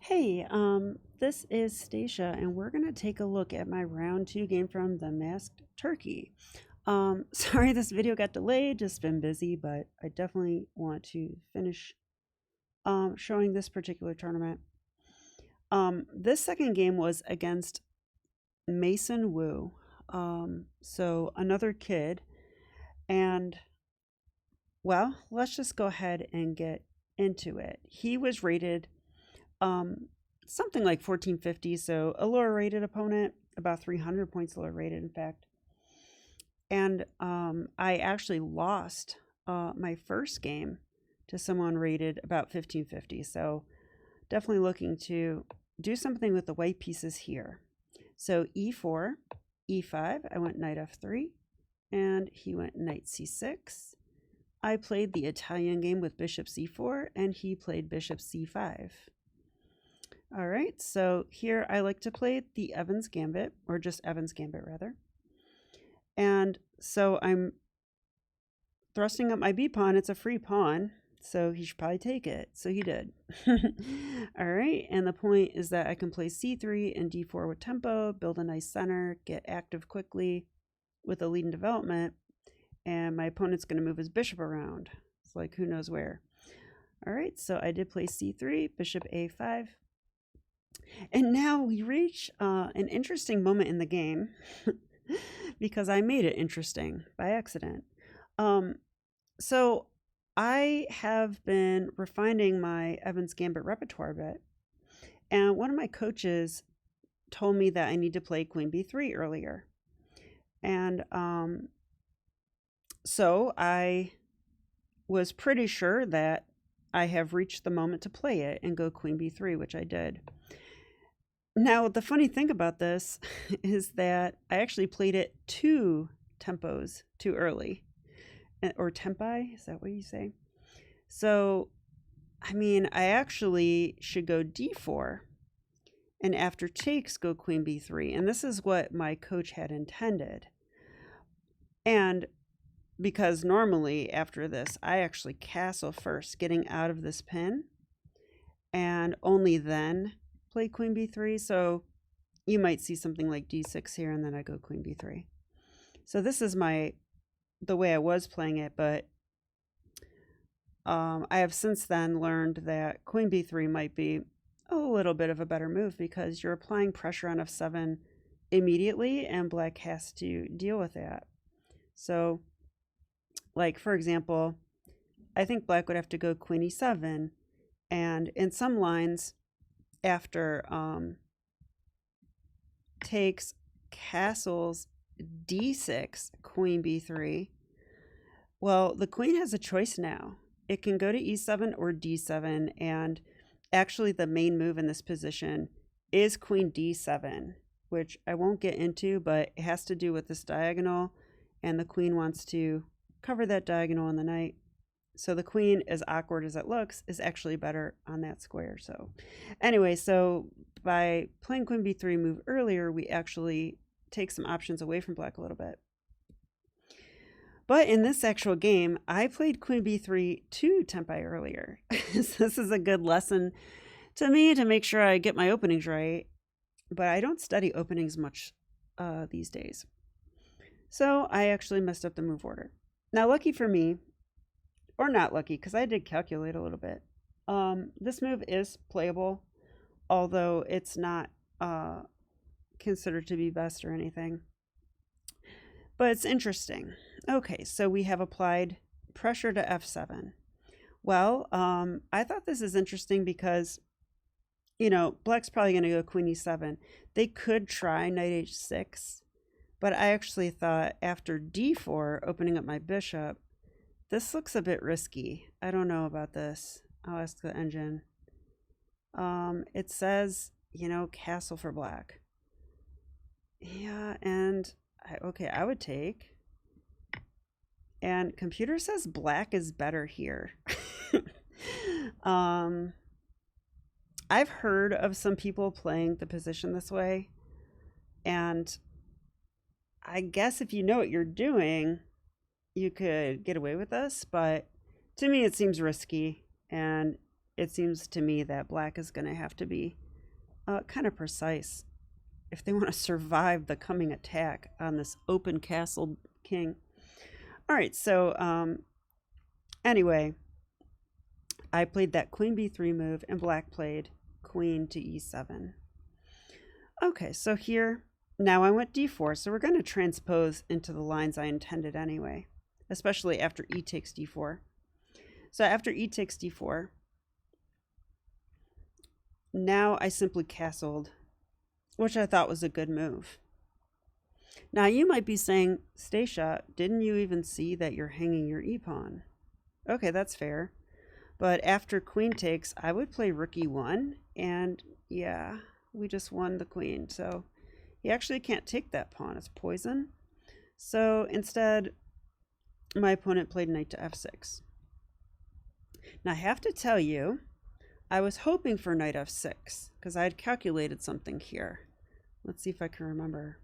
Hey, this is Stacia, and we're going to take a look at my round two game from the Masked Turkey. Sorry this video got delayed, just been busy, but I definitely want to finish showing this particular tournament. This second game was against Mason Wu, so another kid, and well, let's just go ahead and get into it. He was rated um, something like 1450, so a lower rated opponent, about 300 points lower rated, in fact. And I actually lost my first game to someone rated about 1550, so definitely looking to do something with the white pieces here. So e4, e5, I went knight f3, and he went knight c6. I played the Italian game with bishop c4, and he played bishop c5. All right, so here I like to play the Evans Gambit, or just Evans Gambit rather. And so I'm thrusting up my B pawn. It's a free pawn, so he should probably take it. So he did. All right, and the point is that I can play c3 and d4 with tempo, build a nice center, get active quickly with a lead in development, and my opponent's going to move his bishop around. It's like who knows where. All right, so I did play c3, bishop a5. And now we reach an interesting moment in the game because I made it interesting by accident. So I have been refining my Evans Gambit repertoire a bit, and one of my coaches told me that I need to play Queen B3 earlier. And so I was pretty sure that I have reached the moment to play it and go Queen B3, which I did. Now, the funny thing about this is that I actually played it 2 tempos too early. Or tempi, is that what you say? So, I mean, I actually should go d4, and after takes, go queen b3. And this is what my coach had intended. And because normally after this, I actually castle first, getting out of this pin, and only then play queen b3. So you might see something like d6 here, and then I go queen b3. So this is the way I was playing it, but I have since then learned that queen b3 might be a little bit of a better move because you're applying pressure on f7 immediately, and black has to deal with that. So, like, for example, I think black would have to go queen e7, and in some lines, after takes, castles, d6, queen b3, well, the queen has a choice now. It can go to e7 or d7, and actually the main move in this position is queen d7, which I won't get into, but it has to do with this diagonal, and the queen wants to cover that diagonal on the knight. So the queen, as awkward as it looks, is actually better on that square. So anyway, so by playing queen b3 move earlier, we actually take some options away from black a little bit. But in this actual game, I played queen b3 2 tempi earlier. So this is a good lesson to me to make sure I get my openings right. But I don't study openings much these days. So I actually messed up the move order. Now, lucky for me, or not lucky, because I did calculate a little bit, this move is playable, although it's not considered to be best or anything. But it's interesting. Okay, so we have applied pressure to f7. Well, I thought this is interesting because, you know, black's probably going to go queen e7. They could try knight h6, but I actually thought after d4, opening up my bishop, this looks a bit risky. I don't know about this. I'll ask the engine. It says, you know, castle for black. Yeah, and I would take. And computer says black is better here. I've heard of some people playing the position this way, and I guess if you know what you're doing, you could get away with this, but to me it seems risky, and it seems to me that black is going to have to be kind of precise if they want to survive the coming attack on this open castle king. All right, so anyway, I played that queen b3 move, and black played queen to e7. Okay, so here, now I went d4, so we're going to transpose into the lines I intended anyway, especially after e takes d4. So after e takes d4, now I simply castled, which I thought was a good move. Now you might be saying, Stacia, didn't you even see that you're hanging your e-pawn? Okay, that's fair. But after queen takes, I would play rook e1, and yeah, we just won the queen. So he actually can't take that pawn. It's poison. So instead, my opponent played knight to f6. Now I have to tell you, I was hoping for knight f6 because I had calculated something here. Let's see if I can remember.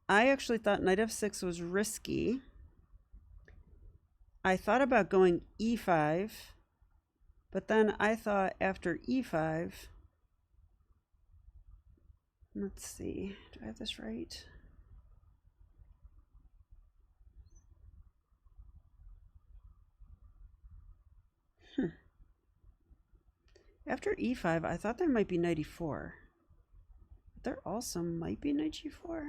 I actually thought knight f6 was risky. I thought about going e5, but then I thought after e5, let's see, do I have this right? After e5, I thought there might be knight e4. But there also might be knight g4.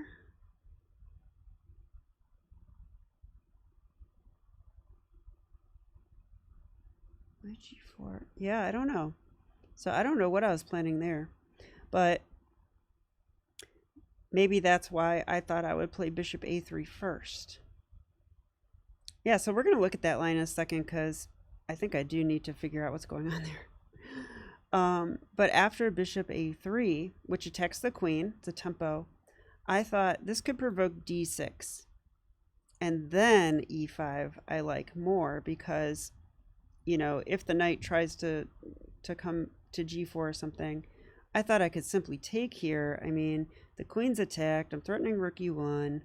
Knight g4. Yeah, I don't know. So I don't know what I was planning there. But maybe that's why I thought I would play bishop a3 first. Yeah, so we're going to look at that line in a second because I think I do need to figure out what's going on there. But after bishop a3, which attacks the queen, it's a tempo, I thought this could provoke d6. And then e5 I like more because, you know, if the knight tries to come to g4 or something, I thought I could simply take here. I mean, the queen's attacked. I'm threatening rook e1.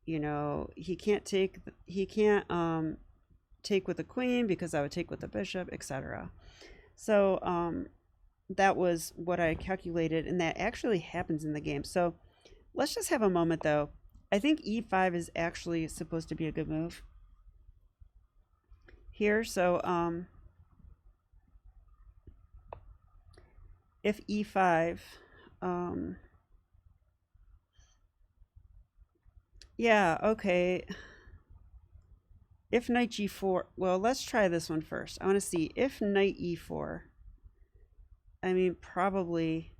You know, he can't take with the queen because I would take with the bishop, etc. So that was what I calculated, and that actually happens in the game. So let's just have a moment, though. I think e5 is actually supposed to be a good move here. So if e5, yeah, okay. If knight g4, well, let's try this one first. I want to see if knight e4. I mean, probably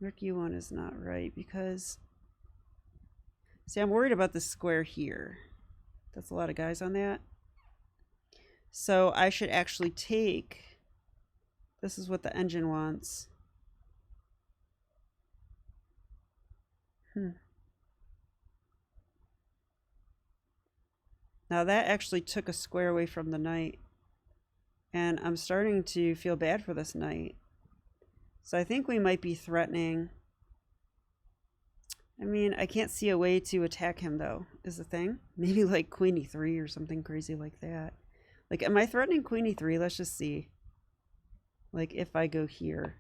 rook e1 is not right because, see, I'm worried about the square here. That's a lot of guys on that. So I should actually take, this is what the engine wants. Now that actually took a square away from the knight. And I'm starting to feel bad for this knight. So I think we might be threatening. I mean, I can't see a way to attack him, though, is the thing. Maybe like queen e3 or something crazy like that. Like, am I threatening queen e3? Let's just see. Like, if I go here.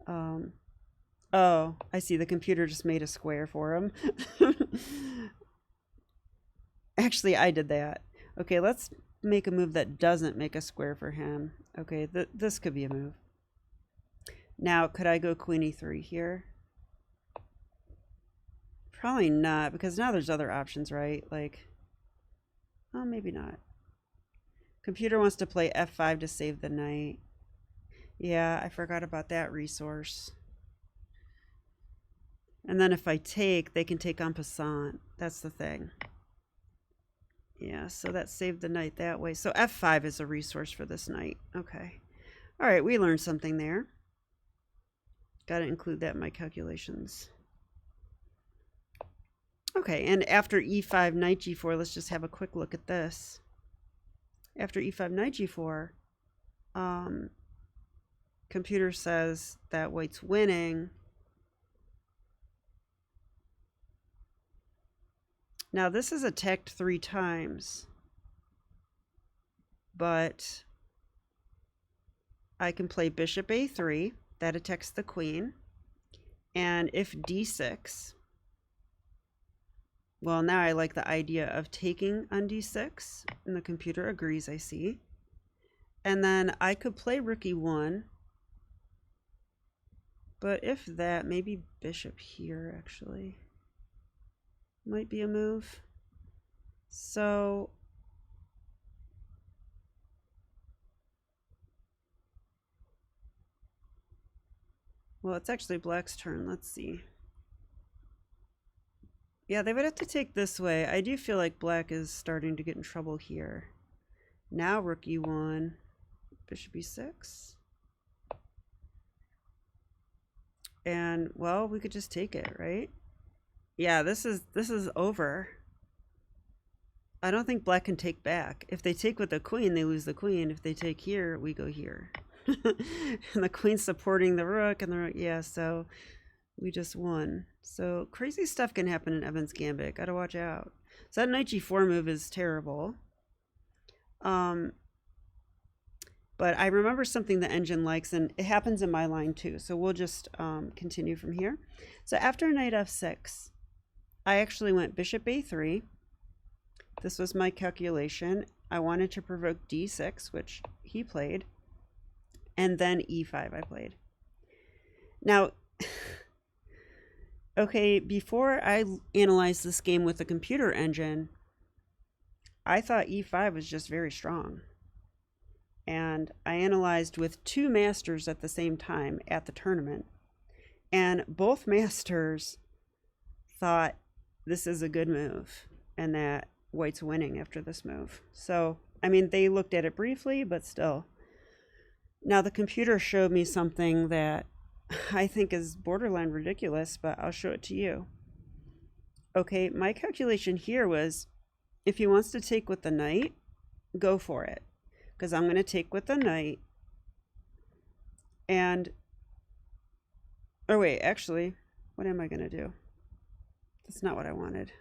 Oh, I see. The computer just made a square for him. Actually, I did that. Okay, let's make a move that doesn't make a square for him. Okay, this could be a move. Now, could I go queen e3 here? Probably not, because now there's other options, right? Like, oh, maybe not. Computer wants to play f5 to save the knight. Yeah, I forgot about that resource. And then if I take, they can take en passant. That's the thing. Yeah, so that saved the knight that way. So f5 is a resource for this knight. Okay. All right, we learned something there. Got to include that in my calculations. Okay, and after e5, knight g4, let's just have a quick look at this. After e5, knight g4, computer says that white's winning. Now this is attacked 3 times, but I can play bishop a3. That attacks the queen. And if d6, well, now I like the idea of taking on d6, and the computer agrees, I see. And then I could play rook e1, but if that, maybe bishop here actually might be a move. So well, it's actually black's turn. Let's see. Yeah, they would have to take this way. I do feel like black is starting to get in trouble here. Now rook e1, bishop e6. And well, we could just take it, right? Yeah, this is over. I don't think black can take back. If they take with the queen, they lose the queen. If they take here, we go here. And the queen's supporting the rook, and the rook, yeah, so we just won. So crazy stuff can happen in Evan's Gambit. Gotta watch out. So that knight g4 move is terrible. But I remember something the engine likes, and it happens in my line too. So we'll just continue from here. So after knight f6, I actually went bishop a3. This was my calculation. I wanted to provoke d6, which he played. And then e5 I played. Now, okay, before I analyzed this game with the computer engine, I thought e5 was just very strong. And I analyzed with 2 masters at the same time at the tournament. And both masters thought this is a good move and that white's winning after this move. So, I mean, they looked at it briefly, but still. Now, the computer showed me something that I think is borderline ridiculous, but I'll show it to you. Okay, my calculation here was if he wants to take with the knight, go for it. Because I'm going to take with the knight. And, oh wait, actually, what am I going to do? That's not what I wanted.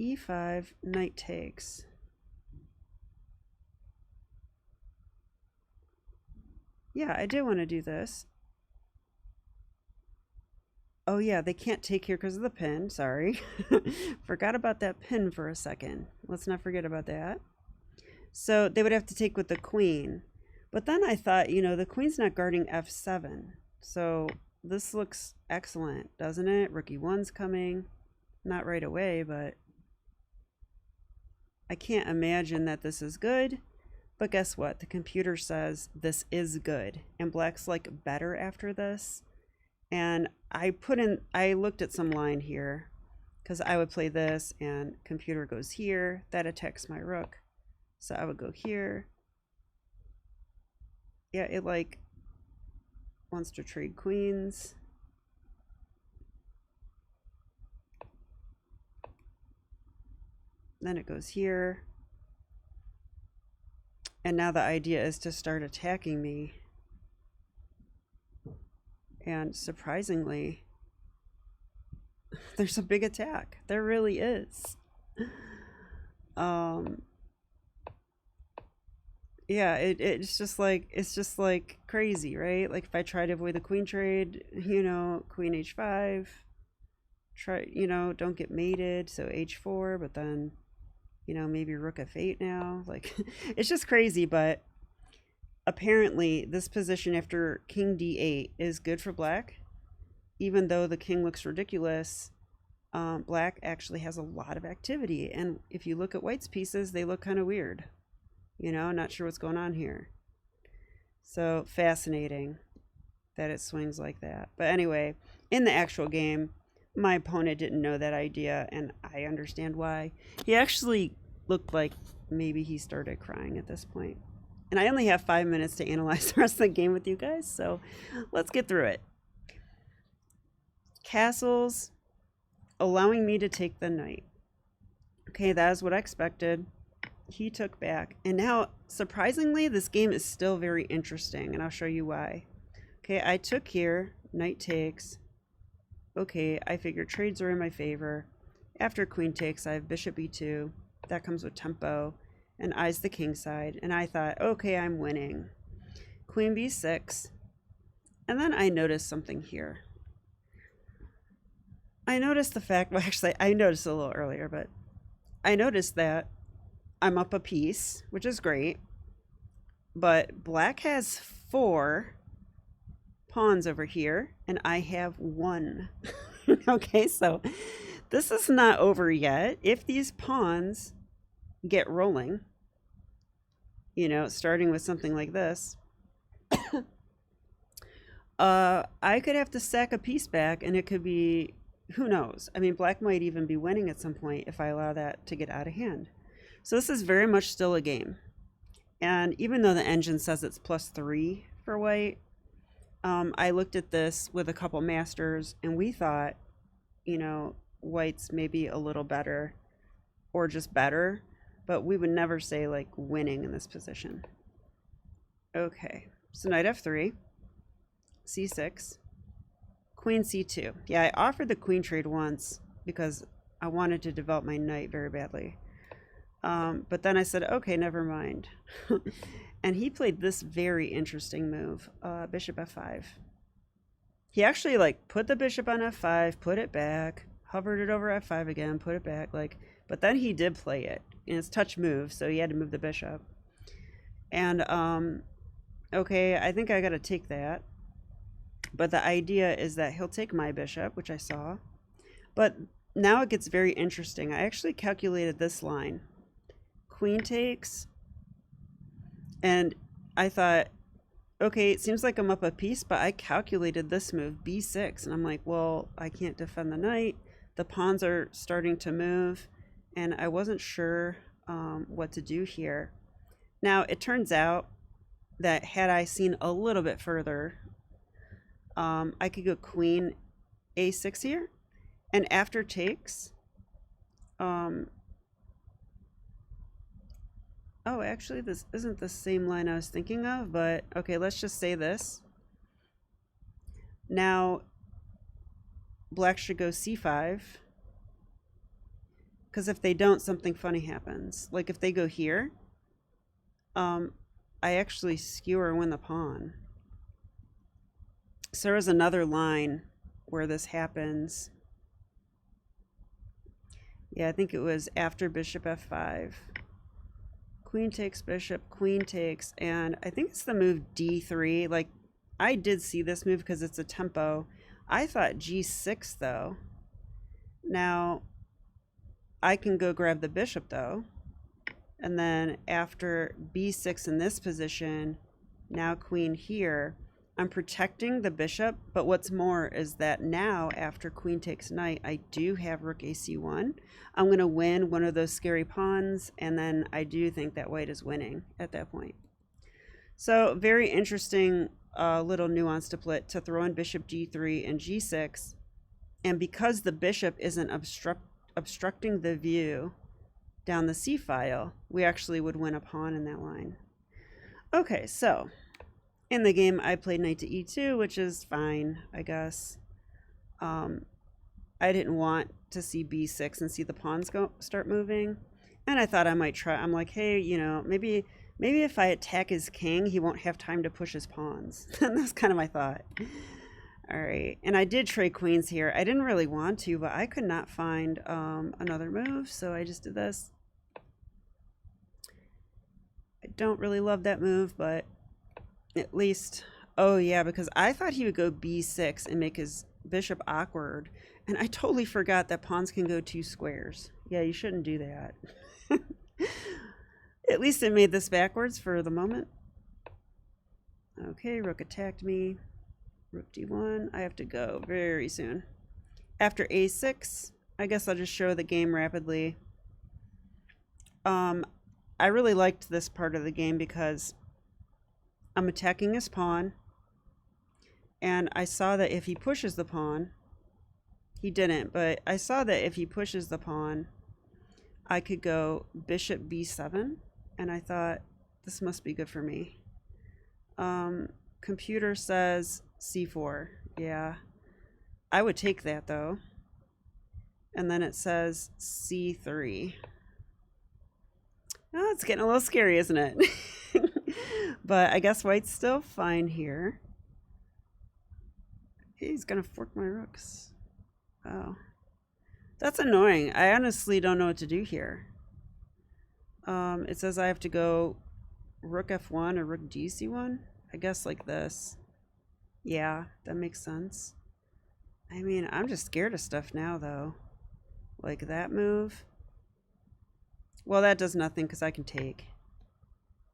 e5, knight takes. Yeah, I did want to do this. Oh yeah, they can't take here because of the pin. Sorry. Forgot about that pin for a second. Let's not forget about that. So they would have to take with the queen. But then I thought, you know, the queen's not guarding f7. So this looks excellent, doesn't it? Rook e1's coming. Not right away, but I can't imagine that this is good. But guess what? The computer says this is good. And black's like better after this. And I looked at some line here because I would play this and computer goes here. That attacks my rook. So I would go here. Yeah, it like wants to trade queens. Then it goes here. And now the idea is to start attacking me. And surprisingly, there's a big attack. There really is. Yeah, it's just like crazy, right? Like if I try to avoid the queen trade, you know, queen h5, try, you know, don't get mated, so h4, but then, you know, maybe rook f8 now. Like it's just crazy, but apparently this position after king d8 is good for black. Even though the king looks ridiculous, black actually has a lot of activity. And if you look at white's pieces, they look kind of weird. You know, not sure what's going on here. So fascinating that it swings like that. But anyway, in the actual game, my opponent didn't know that idea, and I understand why. He actually looked like maybe he started crying at this point. And I only have 5 minutes to analyze the rest of the game with you guys, so let's get through it. Castles, allowing me to take the knight. Okay, that is what I expected. He took back. And now, surprisingly, this game is still very interesting, and I'll show you why. Okay, I took here, knight takes. okay, I figure trades are in my favor. After queen takes, I have bishop e2. That comes with tempo. And I's the king side. And I thought, okay, I'm winning. Queen b6. And then I noticed something here. I noticed the fact, well, actually, I noticed a little earlier, but I noticed that I'm up a piece, which is great. But black has 4 pawns over here, and I have 1. Okay, so this is not over yet. If these pawns get rolling, you know, starting with something like this, I could have to sack a piece back, and it could be, who knows? I mean, black might even be winning at some point if I allow that to get out of hand. So this is very much still a game. And even though the engine says it's +3 for white, I looked at this with a couple masters, and we thought, you know, white's maybe a little better or just better, but we would never say like winning in this position. Okay, so knight f3, c6, queen c2. Yeah, I offered the queen trade once because I wanted to develop my knight very badly. But then I said, okay, never mind. And he played this very interesting move, bishop f5. He actually like put the bishop on f5, put it back, hovered it over f5 again, put it back, like, but then he did play it. And it's touch move, so he had to move the bishop. And okay, I think I gotta take that. But the idea is that he'll take my bishop, which I saw. But now it gets very interesting. I actually calculated this line. Queen takes, and I thought, okay, it seems like I'm up a piece, but I calculated this move, b6, and I'm like, well, I can't defend the knight. The pawns are starting to move, and I wasn't sure what to do here. Now, it turns out that had I seen a little bit further, I could go queen a6 here, and after takes, oh, actually, this isn't the same line I was thinking of, but okay, let's just say this. Now, black should go c5, because if they don't, something funny happens. Like if they go here, I actually skewer and win the pawn. So there is another line where this happens. Yeah, I think it was after bishop f5. Queen takes bishop, queen takes, and I think it's the move d3. Like, I did see this move because it's a tempo. I thought g6 though. Now, I can go grab the bishop though. And then after b6 in this position, now queen here, I'm protecting the bishop, but what's more is that now after queen takes knight, I do have rook ac1. I'm going to win one of those scary pawns, and then I do think that white is winning at that point. So very interesting little nuance to throw in bishop g3 and g6, and because the bishop isn't obstructing the view down the c file, we actually would win a pawn in that line. Okay, so in the game, I played knight to e2, which is fine, I guess. I didn't want to see b6 and see the pawns start moving. And I thought I might try. I'm like, hey, you know, maybe if I attack his king, he won't have time to push his pawns. And that's kind of my thought. All right. And I did trade queens here. I didn't really want to, but I could not find another move. So I just did this. I don't really love that move, but at least, oh yeah, because I thought he would go b6 and make his bishop awkward, and I totally forgot that pawns can go 2 squares. Yeah, you shouldn't do that. At least it made this backwards for the moment. Okay, rook attacked me. Rook d1. I have to go very soon. After a6, I guess I'll just show the game rapidly. I really liked this part of the game because I'm attacking his pawn, and I saw that if he pushes the pawn, he didn't, but I saw that if he pushes the pawn, I could go bishop b7, and I thought, this must be good for me. Computer says c4, yeah. I would take that though. And then it says C3. Oh, it's getting a little scary, isn't it? But I guess white's still fine here. He's gonna fork my rooks. Oh. That's annoying. I honestly don't know what to do here. It says I have to go rook f1 or rook gc1. I guess like this. Yeah, that makes sense. I mean, I'm just scared of stuff now, though. Like that move. Well, that does nothing because I can take.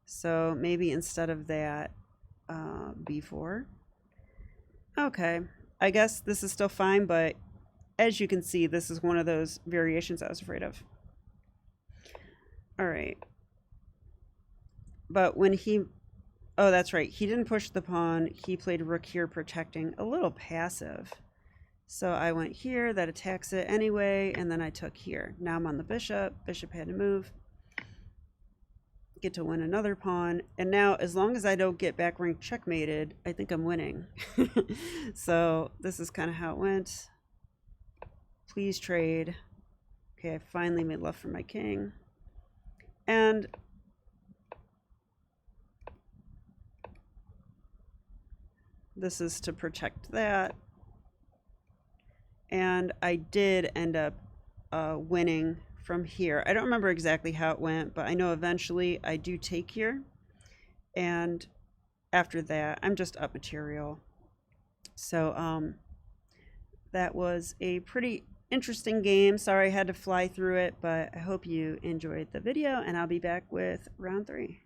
So maybe instead of that, b4. Okay. I guess this is still fine, but as you can see, this is one of those variations I was afraid of. All right. But when he... Oh, that's right. He didn't push the pawn. He played rook here, protecting. A little passive. So I went here. That attacks it anyway. And then I took here. Now I'm on the bishop. Bishop had to move. Get to win another pawn. And now, as long as I don't get back rank checkmated, I think I'm winning. So this is kind of how it went. Please trade. Okay, I finally made left for my king. And... this is to protect that. And I did end up winning from here. I don't remember exactly how it went, but I know eventually I do take here. And after that, I'm just up material. So that was a pretty interesting game. Sorry I had to fly through it, but I hope you enjoyed the video, and I'll be back with round 3.